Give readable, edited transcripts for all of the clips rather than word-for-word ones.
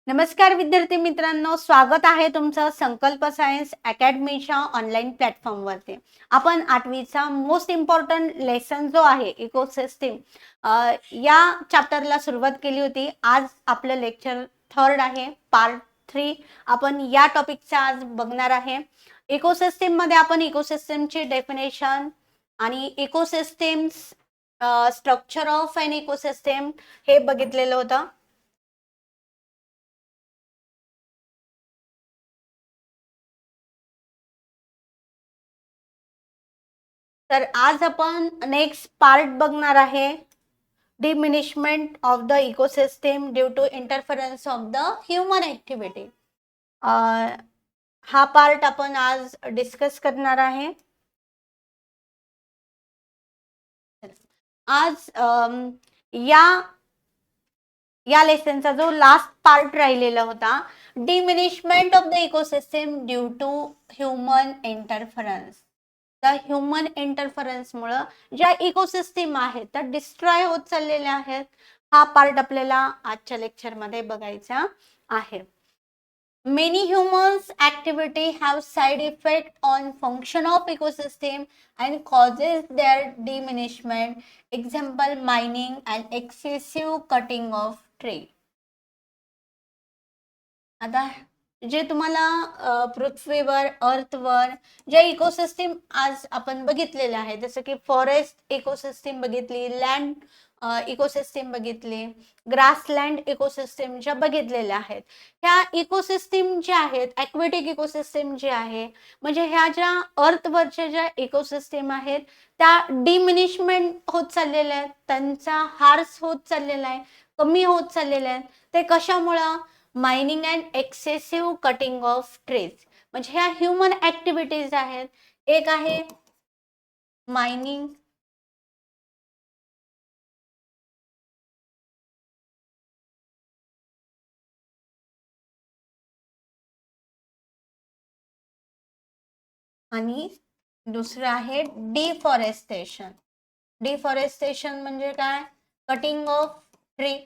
नमस्कार विद्यार्थी मित्रांनो, स्वागत आहे तुमचं संकल्प सायन्स अकॅडमीच्या ऑनलाईन प्लॅटफॉर्मवरती. आपण 8वीचा मोस्ट इम्पॉर्टंट लेसन जो आहे इकोसिस्टीम या चॅप्टरला सुरुवात केली होती. आज आपलं लेक्चर 3rd आहे, पार्ट 3. आपण या टॉपिकचा आज बघणार आहे. इकोसिस्टीममध्ये आपण इकोसिस्टीमची डेफिनेशन आणि इकोसिस्टीम्स स्ट्रक्चर ऑफ एन इकोसिस्टीम हे बघितलेलं होतं. तर आज आपण नेक्स्ट पार्ट बघणार आहे, diminishment of the ecosystem due to interference of the human activity. हा पार्ट आपण आज डिस्कस करणार आहे. आज या लेसनचा जो लास्ट पार्ट राहिलेला होता, diminishment of the ecosystem due to human interference. त्या ह्यूमन इंटरफरन्समुळे ज्या इकोसिस्टीम आहेत त्या डिस्ट्रॉय होत चाललेल्या आहेत. हा पार्ट आपल्याला आजच्या लेक्चरमध्ये बघायचा आहे. Many humans activity have side effect on function of ecosystem and causes their diminishment. Example, mining and excessive cutting of tree. आता जे तुम्हाला पृथ्वीवर अर्थवर जे इकोसिस्टीम आज आपण बघितलेले आहे, जसं की फॉरेस्ट इकोसिस्टीम बघितली, लँड इकोसिस्टीम बघितली, ग्रासलँड इकोसिस्टीम ज्या बघितलेल्या आहेत. ह्या इकोसिस्टीम ज्या आहेत, ॲक्वेटिक इकोसिस्टीम जे आहे, म्हणजे ह्या ज्या अर्थवरच्या ज्या इकोसिस्टीम आहेत त्या डिमिनिशमेंट होत चाललेल्या आहेत, त्यांचा हार्स होत चाललेला आहे, कमी होत चाललेल्या आहेत. ते कशामुळं? Mining and excessive cutting of trees. म्हणजे ह्या ह्यूमन ऍक्टिव्हिटीज आहेत. एक आहे मायनिंग, आणि दुसरं आहे डिफॉरेस्टेशन. डिफॉरेस्टेशन म्हणजे काय? Cutting of tree.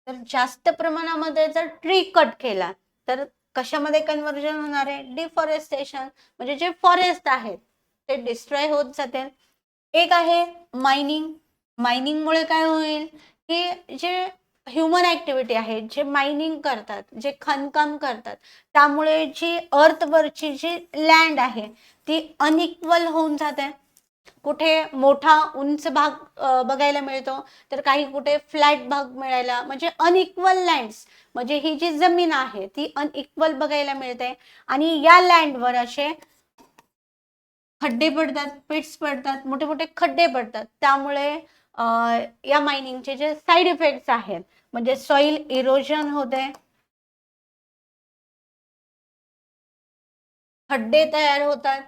तर जास्त प्रमाणामध्ये जर ट्री कट केला तर कशामध्ये कन्वर्जन होणार आहे? डिफॉरेस्टेशन. म्हणजे जे फॉरेस्ट आहेत ते डिस्ट्रॉय होत जाते. एक आहे मायनिंग. मायनिंगमुळे काय होईल की जे ह्युमन ऍक्टिव्हिटी आहे, जे मायनिंग करतात, जे खणकाम करतात, त्यामुळे जी अर्थवरची जी लँड आहे ती अनइक्वल होऊन जाते. कुठे मोठा उंच भाग बघायला मिळतो तर काही कुठे फ्लॅट भाग मिळायला, म्हणजे अनइक्वल लँड्स, म्हणजे ही जी जमीन आहे ती अनइक्वल बघायला मिळते. आणि या लँडवर असे खड्डे पडतात, पिट्स पडतात, मोठे मोठे खड्डे पडतात. त्यामुळे या मायनिंगचे जे साईड इफेक्ट्स आहेत, म्हणजे सॉइल इरोजन होते, खड्डे तयार होतात.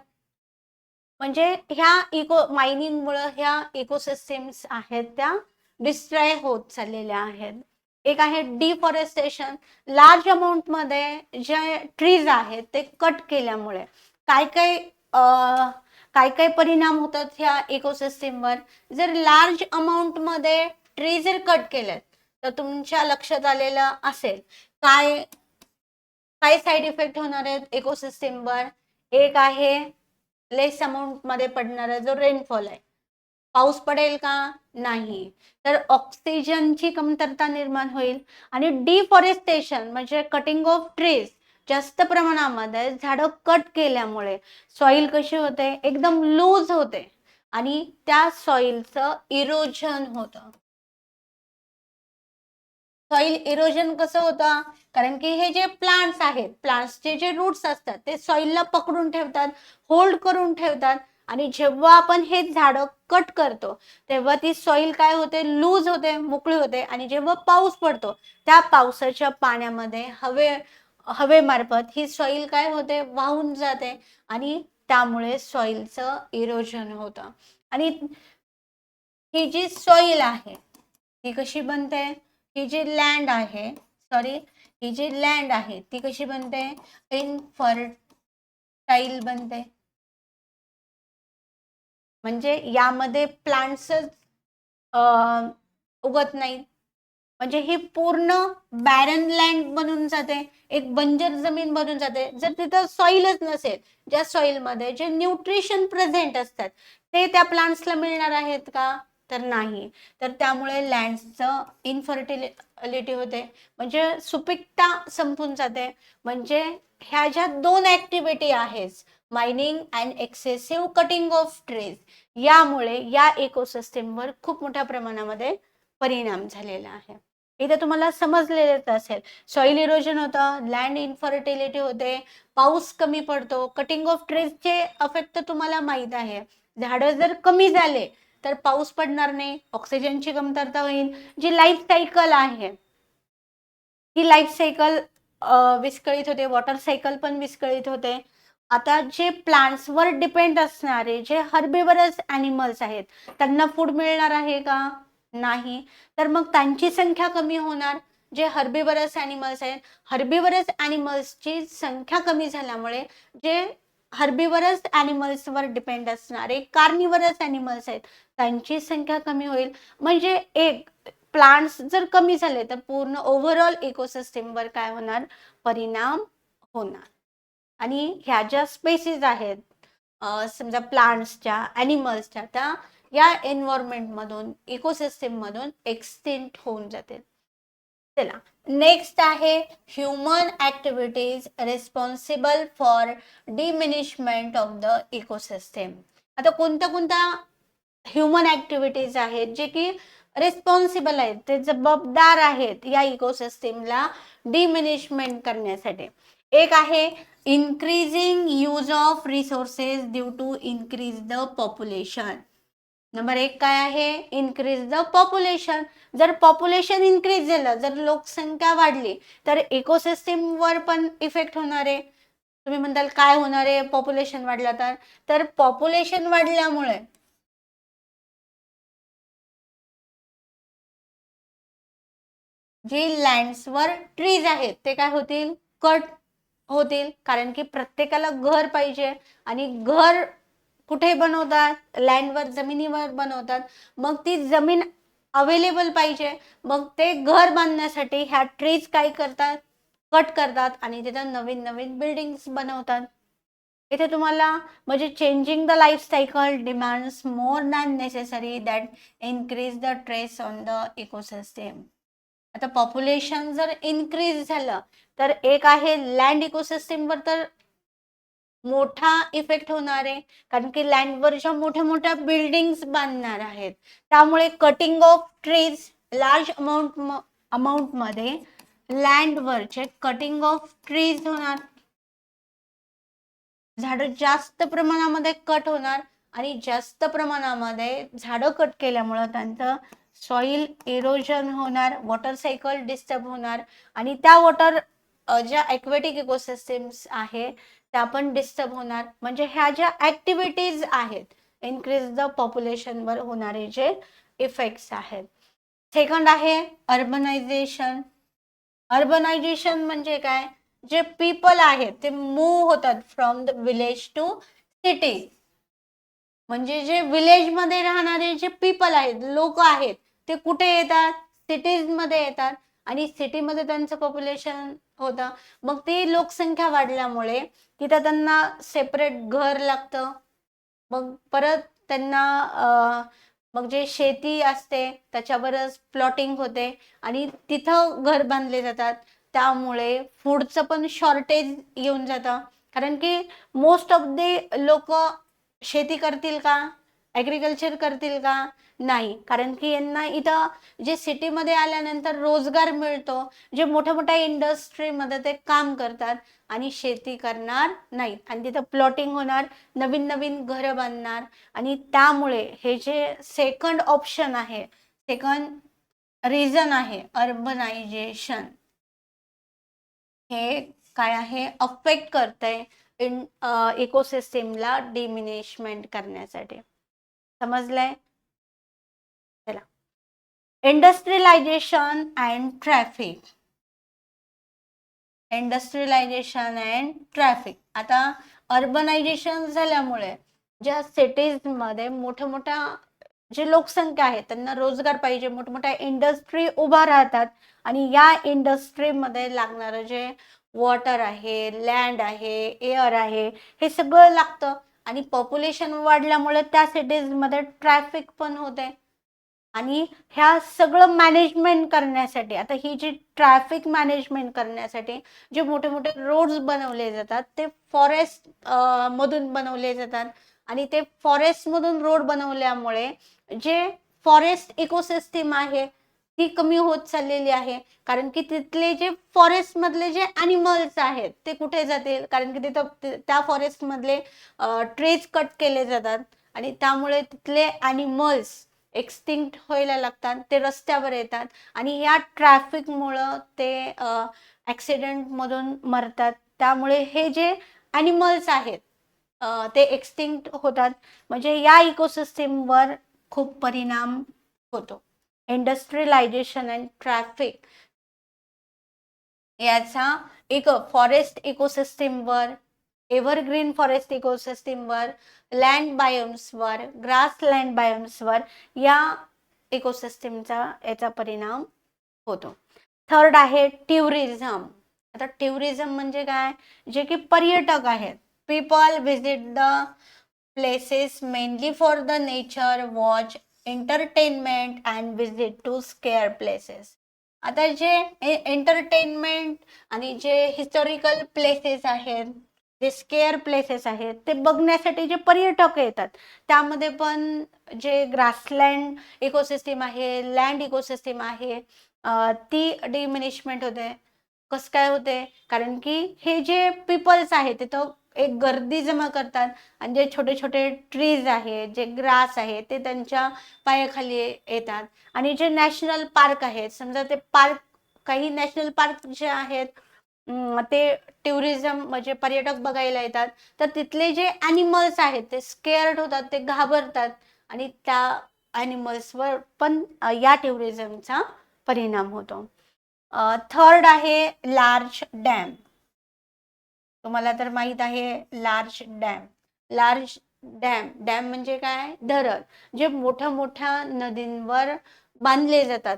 म्हणजे ह्या मायनिंगमुळे ह्या इकोसिस्टीम्स आहेत त्या डिस्ट्रॉय होत चाललेल्या आहेत. एक आहे डिफॉरेस्टेशन. लार्ज अमाऊंट मध्ये जे ट्रीज आहेत ते कट केल्यामुळे काय काय काय काय परिणाम होतात ह्या इकोसिस्टीमवर. जर लार्ज अमाऊंट मध्ये ट्री जर कट केले तर तुमच्या लक्षात आलेलं असेल काय काय साईड इफेक्ट होणार आहेत इकोसिस्टीमवर. एक आहे लेस अमाऊंट मध्ये पडणारा जो रेनफॉल आहे. पाऊस पडेल का? नाही. तर ऑक्सिजनची कमतरता निर्माण होईल. आणि डिफॉरेस्टेशन म्हणजे कटिंग ऑफ ट्रीज, जास्त प्रमाणामध्ये झाडं कट केल्यामुळे सॉइल कशी होते? एकदम लूज होते आणि त्या सॉइलचं इरोजन होतं. सॉइल इरोजन कसं होतं? कारण की हे जे प्लांट्स आहेत, प्लांट्सचे जे रूट्स असतात ते सॉइलला पकडून ठेवतात, होल्ड करून ठेवतात. आणि जेव्हा आपण हे झाडं कट करतो तेव्हा ती सॉइल काय होते? लूज होते, मोकळी होते. आणि जेव्हा पाऊस पडतो त्या पावसाच्या पाण्यामध्ये हवेमार्फत ही सॉइल काय होते? वाहून जाते आणि त्यामुळे सॉइलचं इरोजन होतं. आणि ही जी सॉइल आहे ती कशी बनते? ही जी लँड आहे, सॉरी, ही जी लँड आहे ती कशी बनते? इनफर्टाईल बनते. म्हणजे यामध्ये प्लांट्सच उगत नाही. म्हणजे ही पूर्ण बॅरन लँड बनून जाते, एक बंजर जमीन बनून जाते जर तिथं सॉइलच नसेल. ज्या सॉइल मध्ये जे न्यूट्रिशन प्रेझेंट असतात ते त्या प्लांट्सला मिळणार आहेत का? तर नाही. तर त्यामुळे लँडचं इनफर्टिलिटी होते, म्हणजे सुपीकता संपून जाते. म्हणजे ह्या ज्या दोन ऍक्टिव्हिटी आहेत, mining and excessive cutting of trees, यामुळे या इकोसिस्टीमवर खूप मोठ्या प्रमाणामध्ये परिणाम झालेला आहे. इथे तुम्हाला समजलेलंच असेल, सॉइल इरोजन होतं, लँड इनफर्टिलिटी होते, पाऊस कमी पडतो, कटिंग ऑफ ट्रीजचे अफेक्ट तुम्हाला माहित आहे. झाडं जर कमी झाले तर पाऊस पडणार नाही, ऑक्सिजनची कमतरता होईल. जी लाईफ सायकल आहे ही लाईफ सायकल विस्कळीत होते, वॉटर सायकल पण विस्कळीत होते. आता जे प्लांट्सवर डिपेंड असणारे जे हर्बिवरस ॲनिमल्स आहेत त्यांना फूड मिळणार आहे का? नाही. तर मग त्यांची संख्या कमी होणार. जे हर्बिवरस ॲनिमल्स आहेत, हर्बिवरस ॲनिमल्सची संख्या कमी झाल्यामुळे जे हर्बिवरस ॲनिमल्सवर डिपेंड असणारे कार्निवरस ॲनिमल्स आहेत त्यांची संख्या कमी होईल. म्हणजे एक प्लांट्स जर कमी झाले तर पूर्ण ओव्हरऑल इकोसिस्टीमवर काय होणार? परिणाम होणार. आणि ह्या ज्या स्पेसीज आहेत, समजा प्लांट्सच्या, ॲनिमल्सच्या, त्या या एन्व्हायरमेंटमधून, इकोसिस्टीममधून एक्सटिंक्ट होऊन जातील. चला, नेक्स्ट आहे human activities responsible for diminishment of the ecosystem. आता कोणत्या ह्युमन ऍक्टिव्हिटीज आहेत जे की रिस्पॉन्सिबल आहेत, ते जबाबदार आहेत या इकोसिस्टीमला डिमिनिशमेंट करण्यासाठी. एक आहे increasing use of resources due to increase the population. Number एक काय आहे? Increase the population. जर पॉप्युलेशन इन्क्रीज झालं, जर लोकसंख्या वाढली तर इकोसिस्टीमवर पण इफेक्ट होणार आहे. तुम्ही म्हणताल काय होणार आहे पॉप्युलेशन वाढलं तर पॉप्युलेशन वाढल्यामुळे जे लँड्सवर ट्रीज आहेत ते काय होतील? कट होतील. कारण की प्रत्येकाला घर पाहिजे आणि घर कुठे बनवतात? लँडवर, जमिनीवर बनवतात. मग ती जमीन अवेलेबल पाहिजे. मग ते घर बांधण्यासाठी ह्या ट्रीज काय करतात? कट करतात आणि तिथं नवीन नवीन बिल्डिंग्स बनवतात. इथे तुम्हाला म्हणजे changing the life cycle demands more than necessary that increase the trace on the ecosystem. आता पॉप्युलेशन जर इन्क्रीज झालं तर एक आहे लँड इकोसिस्टीमवर तर मोठा इफेक्ट होणार आहे. कारण की लँडवरच्या मोठ्या मोठ्या बिल्डिंग्स बांधणार आहेत. त्यामुळे कटिंग ऑफ ट्रीज लार्ज अमाऊंटमध्ये लँडवरचे कटिंग ऑफ ट्रीज होणार. झाडं जास्त प्रमाणामध्ये कट होणार आणि जास्त प्रमाणामध्ये झाडं कट केल्यामुळं त्यांचं सॉइल इरोजन होणार, वॉटर सायकल डिस्टर्ब होणार आणि त्या वॉटर ज्या ॲक्वेटिक इकोसिस्टीम्स आहे त्या पण डिस्टर्ब होणार. म्हणजे ह्या ज्या ॲक्टिव्हिटीज आहेत, इन्क्रीज द पॉप्युलेशनवर होणारे जे इफेक्ट्स आहेत. सेकंड आहे अर्बनायझेशन. अर्बनायझेशन म्हणजे काय? जे पीपल आहेत ते मूव्ह होतात from the village to city. म्हणजे जे विलेज मध्ये राहणारे जे पीपल आहेत, लोक आहेत, ते कुठे येतात? सिटीज मध्ये येतात आणि सिटीमध्ये त्यांचं पॉप्युलेशन होतं. मग ती लोकसंख्या वाढल्यामुळे तिथं त्यांना सेपरेट घर लागतं. मग परत त्यांना मग जे शेती असते त्याच्यावरच प्लॉटिंग होते आणि तिथं घर बांधले जातात. त्यामुळे फूडचं पण शॉर्टेज येऊन जातं. कारण की मोस्ट ऑफ द लोक शेती करतील का? ॲग्रिकल्चर करतील का? नाही. कारण की यांना इथं जे सिटीमध्ये आल्यानंतर रोजगार मिळतो, जे मोठ्या मोठ्या इंडस्ट्रीमध्ये ते काम करतात आणि शेती करणार नाहीत. आणि तिथं प्लॉटिंग होणार, नवीन नवीन घरं बांधणार आणि त्यामुळे हे जे सेकंड ऑप्शन आहे, सेकंड रिझन आहे अर्बनायझेशन, हे काय आहे? अफेक्ट करतंय इकोसिस्टीमला डिमिनिशमेंट करण्यासाठी. समजलंय? चला, industrialisation and traffic. Industrialisation and traffic. आता अर्बनायझेशन झाल्यामुळे ज्या सिटीजमध्ये मोठ्या मोठ्या जे लोकसंख्या आहे त्यांना रोजगार पाहिजे, मोठमोठ्या इंडस्ट्री उभा राहतात आणि या इंडस्ट्रीमध्ये लागणारं जे वॉटर आहे, लँड आहे, एअर आहे, हे सगळं लागतं आणि पॉप्युलेशन वाढल्यामुळे त्या सिटीजमध्ये ट्रॅफिक पण होते आणि ह्या सगळं मॅनेजमेंट करण्यासाठी, आता ही जी ट्रॅफिक मॅनेजमेंट करण्यासाठी जे मोठे मोठे रोड्स बनवले जातात ते फॉरेस्ट मधून बनवले जातात आणि ते फॉरेस्ट मधून रोड बनवल्यामुळे जे फॉरेस्ट इकोसिस्टीम आहे ती कमी होत चाललेली आहे, कारण की तिथले जे फॉरेस्ट मधले जे ॲनिमल्स आहेत ते कुठे जातील, कारण की तिथं त्या फॉरेस्ट मधले ट्रीज कट केले जातात आणि त्यामुळे तिथले ॲनिमल्स एक्सटिंक्ट व्हायला लागतात, ते रस्त्यावर येतात आणि या ट्रॅफिकमुळं ते ॲक्सिडेंट मधून मरतात. त्यामुळे हे जे ॲनिमल्स आहेत ते एक्सटिंक्ट होतात, म्हणजे या इकोसिस्टीमवर खूप परिणाम होतो. इंडस्ट्रियलायझेशन अँड ट्रॅफिक याचा एक फॉरेस्ट इकोसिस्टीमवर, एव्हरग्रीन फॉरेस्ट इकोसिस्टीमवर, लँड बायोम्सवर, ग्रासलँड बायोम्सवर या इकोसिस्टीमचा याचा परिणाम होतो. थर्ड आहे टुरिझम. आता टुरिझम म्हणजे काय, जे की पर्यटक आहेत. People visit the places mainly for the nature, watch, entertainment and visit to scare places. आता जे एंटरटेनमेंट आणि जे हिस्टॉरिकल प्लेसेस आहेत, जे स्केअर प्लेसेस आहेत, ते बघण्यासाठी जे पर्यटक येतात त्यामध्ये पण जे ग्रासलँड इकोसिस्टीम आहे, लँड इकोसिस्टीम आहे, ती डिमिनिशमेंट होते. कसं काय होते, कारण की हे जे पीपल्स आहेत तिथं एक गर्दी जमा करतात आणि जे छोटे छोटे ट्रीज आहेत, जे ग्रास आहे ते त्यांच्या पायाखाली येतात आणि जे नॅशनल पार्क आहेत, समजा ते पार्क, काही नॅशनल पार्क जे आहेत ते टुरिझम म्हणजे पर्यटक बघायला येतात, तर तिथले जे ॲनिमल्स आहेत ते स्केअर्ड होतात, ते घाबरतात आणि त्या ॲनिमल्सवर पण या टुरिझमचा परिणाम होतो. थर्ड आहे लार्ज डॅम. तुम्हाला तर माहित आहे लार्ज डॅम. लार्ज डॅम म्हणजे काय, धरण, जे मोठ्या मोठ्या नदींवर बांधले जातात.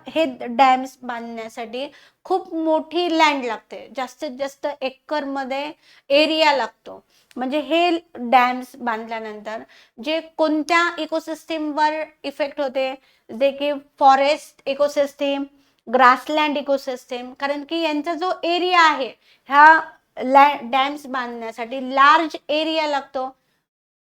हे डॅम्स बांधण्यासाठी खूप मोठी लँड लागते, जास्तीत जास्त एकरमध्ये एरिया लागतो. म्हणजे हे डॅम्स बांधल्यानंतर जे कोणत्या इकोसिस्टीमवर इफेक्ट होते, जे की फॉरेस्ट इकोसिस्टीम, ग्रासलँड इकोसिस्टीम, कारण की यांचा जो एरिया आहे, ह्या डॅम्स बांधण्यासाठी लार्ज एरिया लागतो.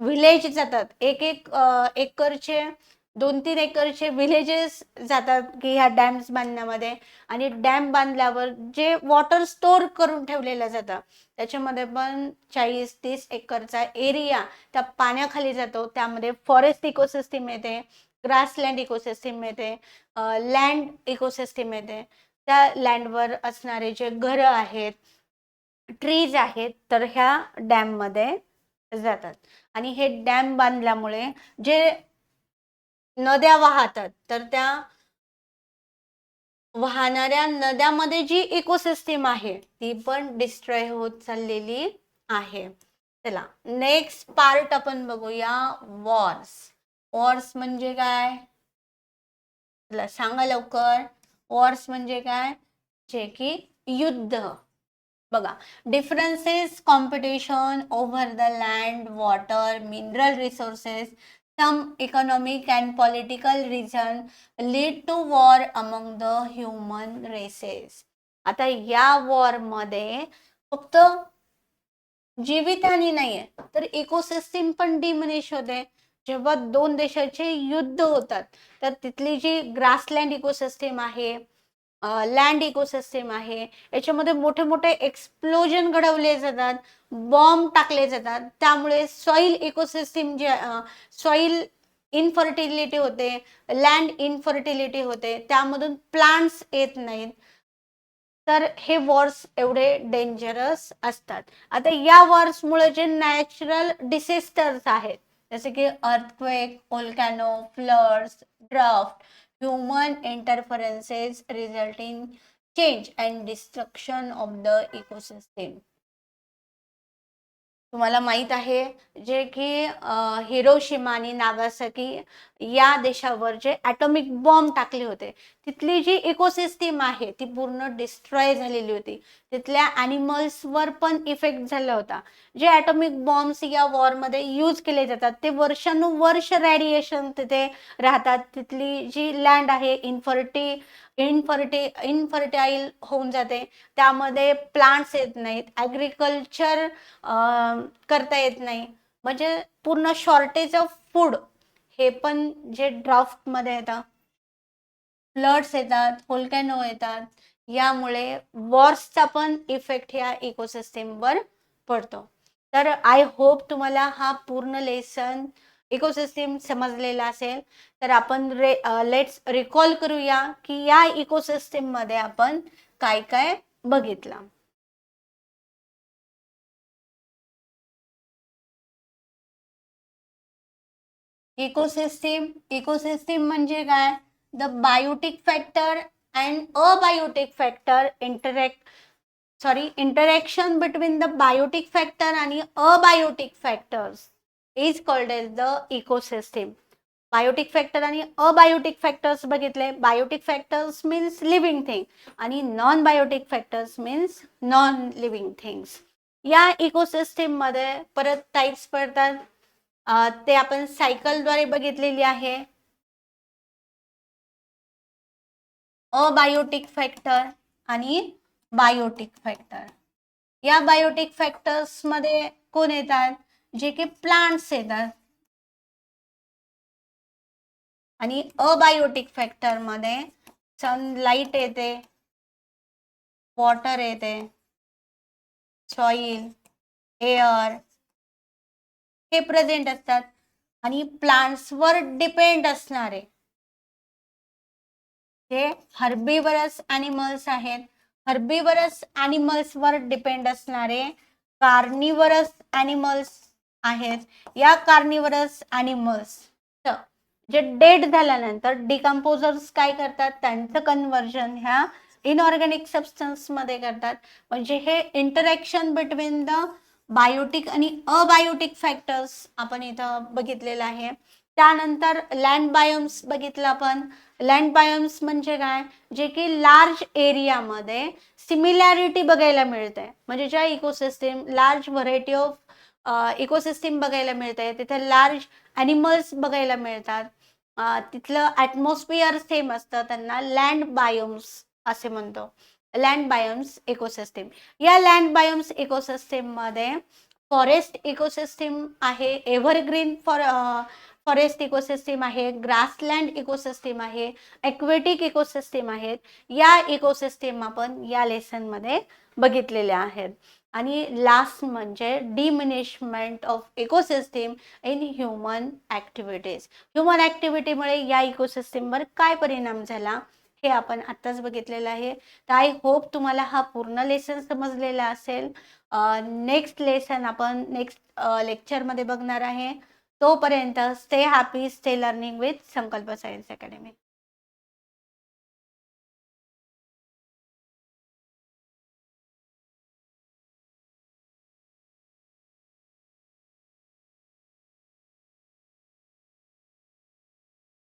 विलेज जातात, एक एक एकरचे, 2-3 एकरचे विलेजेस जातात की ह्या डॅम्स बांधण्यामध्ये आणि डॅम बांधल्यावर जे वॉटर स्टोअर करून ठेवलेलं जातं त्याच्यामध्ये पण 40-30 एकरचा एरिया त्या पाण्याखाली जातो. त्यामध्ये फॉरेस्ट इकोसिस्टीम येते, ग्रासलँड इकोसिस्टीम येते, लँड इकोसिस्टीम येते. त्या लँडवर असणारे जे घरं आहेत, ट्रीज आहेत, तर ह्या डॅममध्ये जातात आणि हे डॅम बांधल्यामुळे जे नद्या वाहतात, तर त्या वाहणाऱ्या नद्यामध्ये जी इकोसिस्टीम आहे ती पण डिस्ट्रॉय होत चाललेली आहे. चला नेक्स्ट पार्ट आपण बघूया, वॉर्स. वॉर्स म्हणजे काय, चला सांगा लवकर. वॉर्स म्हणजे काय, जे की युद्ध. बघा, differences, competition over the land, water, mineral resources, some economic and political reason lead to war among the human races. आता या वॉर मध्ये फक्त जीवितहानी नाहीये, तर इकोसिस्टीम पण डिमिनिश होते. जेव्हा दोन देशाचे युद्ध होतात तर तिथली जी ग्रासलँड इकोसिस्टीम आहे, लँड इकोसिस्टीम आहे, याच्यामध्ये मोठे मोठे एक्सप्लोजन घडवले जातात, बॉम्ब टाकले जातात. त्यामुळे सॉइल इकोसिस्टीम जे सॉइल इनफर्टिलिटी होते, लँड इनफर्टिलिटी होते, त्यामधून प्लांट्स येत नाहीत. तर हे वॉर्स एवढे डेंजरस असतात. आता या वॉर्समुळे जे नॅचरल डिसेस्टर्स आहेत, जसे की earthquake, volcano, floods, drought, human interferences result in change and destruction of the ecosystem. तुम्हाला माहित आहे जे की हिरोशिमा आणि नागासाकी या देशावर जे ॲटॉमिक बॉम्ब टाकले होते, तिथली जी इकोसिस्टीम आहे ती पूर्ण डिस्ट्रॉय झालेली होती. तिथल्या ॲनिमल्सवर पण इफेक्ट झाला होता. जे ॲटॉमिक बॉम्ब्स या वॉरमध्ये यूज केले जातात ते वर्षानुवर्ष रेडिएशन तिथे राहतात. तिथली जी लँड आहे इनफर्टाईल होऊन जाते. त्यामध्ये प्लांट्स येत नाहीत, ॲग्रिकल्चर करता येत नाही, म्हणजे पूर्ण शॉर्टेज ऑफ फूड. हे पण जे ड्राफ्टमध्ये येतं, फ्लड्स येतात, व्होल्कॅनो येतात, यामुळे वॉर्सचा पण इफेक्ट ह्या इकोसिस्टीमवर पडतो. तर आय होप तुम्हाला हा पूर्ण लेसन इकोसिस्टीम समजलेला असेल. तर आपण लेट्स रिकॉल करूया की या इकोसिस्टीम मध्ये आपण काय काय बघितलं. इकोसिस्टीम म्हणजे काय? The biotic factor and abiotic factor interaction between the biotic factor आणि abiotic factors is called as the ecosystem. Biotic factor आणि अबायोटिक फॅक्टर्स बघितले. Biotic factors means living thing आणि non biotic factors means non living things. या ecosystem मध्ये परत types पडतात. ते आपण सायकलद्वारे बघितलेली आहे. अबायोटिक फॅक्टर आणि बायोटिक फॅक्टर. या बायोटिक फॅक्टर्स मध्ये कोण येतात? जे की प्लांट्स येतात. आणि अबायोटिक फॅक्टर मध्ये सनलाइट येते, वॉटर येते, सॉइल, एअर हे प्रेझेंट असतात. आणि प्लांट्सवर डिपेंड असणारे हे हर्बिवरस ॲनिमल्स आहेत. हर्बिवरस ॲनिमल्सवर डिपेंड असणारे कार्निवरस ॲनिमल्स आहेत. या कार्निवरस ॲनिमल्स जे डेड झाल्यानंतर डिकम्पोजर्स काय करतात? त्यांचं कन्व्हर्जन ह्या इनऑर्गॅनिक सबस्टन्स मध्ये करतात. म्हणजे हे इंटरॅक्शन बिटवीन द बायोटिक आणि अबायोटिक फॅक्टर्स आपण इथं बघितलेलं आहे. त्यानंतर लँड बायोम्स बघितलं आपण. लँड बायोम्स म्हणजे काय? जे की लार्ज एरियामध्ये सिमिलॅरिटी बघायला मिळते. म्हणजे ज्या ecosystem large variety of ecosystem बघायला मिळते, तिथे लार्ज ॲनिमल्स बघायला मिळतात. तिथलं ॲटमॉस्फिअर सेम असतं, त्यांना लँड बायोम्स असे म्हणतो. Land biomes ecosystem. या लँड बायोम्स इकोसिस्टीम मध्ये फॉरेस्ट इकोसिस्टीम आहे, एव्हरग्रीन फॉरेस्ट इकोसिस्टीम आहे, ग्रासलँड इकोसिस्टीम आहे, एक्वेटिक इकोसिस्टीम आहेत. या इकोसिस्टीम आपण या लेसन मध्ये बघितलेल्या आहेत. आणि लास्ट म्हणजे diminishment of ecosystem in human activities. Human ॲक्टिव्हिटीमुळे या इकोसिस्टीमवर काय परिणाम झाला हे आपण आत्ताच बघितलेलं आहे. तर आय होप तुम्हाला हा पूर्ण लेसन समजलेला असेल. नेक्स्ट लेसन आपण नेक्स्ट लेक्चरमध्ये बघणार आहे. तोपर्यंत stay happy, stay learning with संकल्प सायन्स अकॅडमी.